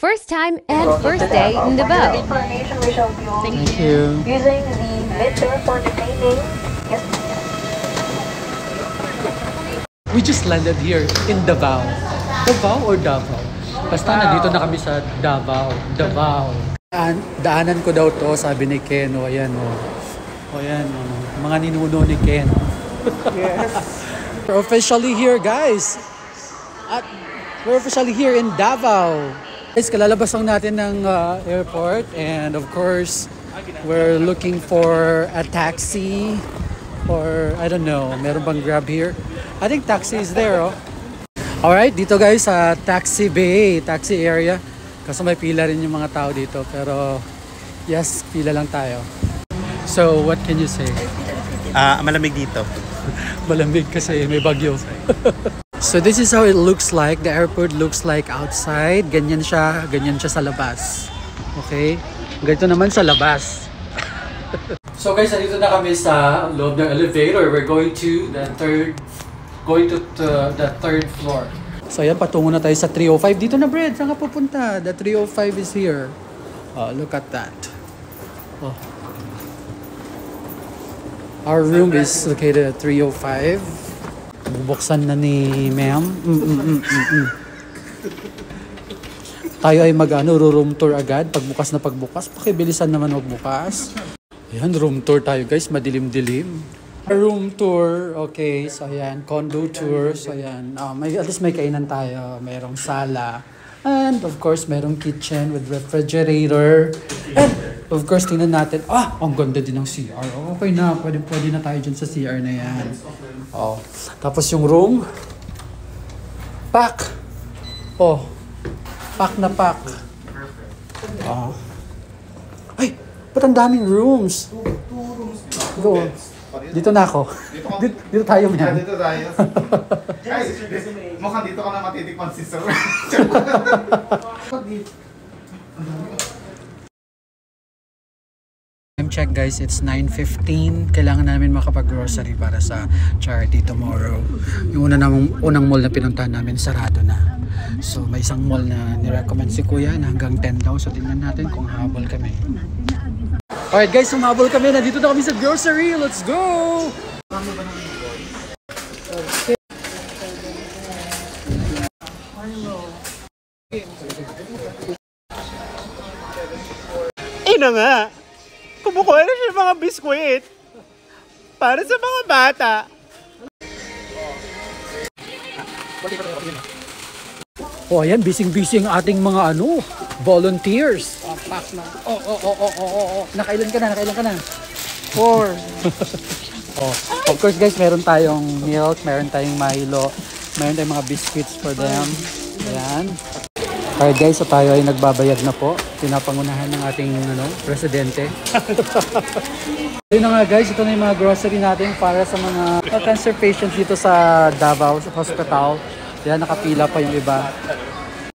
First time and first day in Davao. Thank you. Using the mid-door for detaining. Yes. We just landed here in Davao. Davao or Davao? Basta nandito na kami sa Davao. Davao. Daanan ko daw to, sabi ni Ken. O ayan o. O ayan o. Mga ninuno ni Ken. Yes. We're officially here, guys. At we're officially here in Davao. Guys, kalalabas lang natin ng airport. And of course, we're looking for a taxi. Or I don't know, meron bang Grab here? I think taxi is there, oh. Alright, dito guys sa taxi bay, taxi area. Kasi may pila rin yung mga tao dito. Pero yes, pila lang tayo. So, what can you say? Malamig dito. Malamig kasi may bagyo. So this is how it looks like. The airport looks like outside. Ganyan siya sa labas. Okay? Ganito naman sa labas. So guys, nandito na kami sa loob ng elevator. We're going to the third floor. So ayan, patungo na tayo sa 305. Dito na, Brad. Saan ka pupunta? The 305 is here. Oh, look at that. Oh. Our room is located at 305. Bubuksan na ni ma'am. Tayo ay room tour agad. Pagbukas na pagbukas. Pakibilisan naman magbukas. Ayan, room tour tayo guys. Madilim-dilim. Room tour. Okay, so ayan. Condo tour. So ayan. At least may kainan tayo. Mayroong sala. And of course, mayroong kitchen with refrigerator. And of course, tingnan natin. Ang ganda din ng CR. Okay na. Pwede na tayo dyan sa CR na yan. Oh. Tapos yung room. Pack. Oh. Pack na pack. Oh. Ay! Ba't ang daming rooms? Two rooms. Go. Dito na ako. Dito tayo, man. Dito tayo. Guys, mukhang dito ka na matitikman si Sir. Time check guys, it's 9:15. Kailangan namin makapag-grocery para sa charity tomorrow. Yung unang mall na pinuntahan namin, sarado na. So may isang mall na nirecommend si Kuya na hanggang 10 daw. So tingnan natin kung habol kami. Alright guys, sumabol kami. Nandito na kami sa grocery. Let's go! Ina nga! Kumukuha na siya ng mga biskwit para sa mga bata. Oh, ayan, bising-bising ating mga volunteers. Pack na. Nakailan ka na? 4. Of course guys, meron tayong milk, meron tayong Milo, meron tayong mga biscuits for them. Ayan. Alright guys, so tayo ay nagbabayad na po. Pinapangunahan ng ating presidente. Yun na nga guys, ito na yung mga grocery natin para sa mga cancer patients dito sa Davao, sa hospital. Yan, nakapila pa yung iba.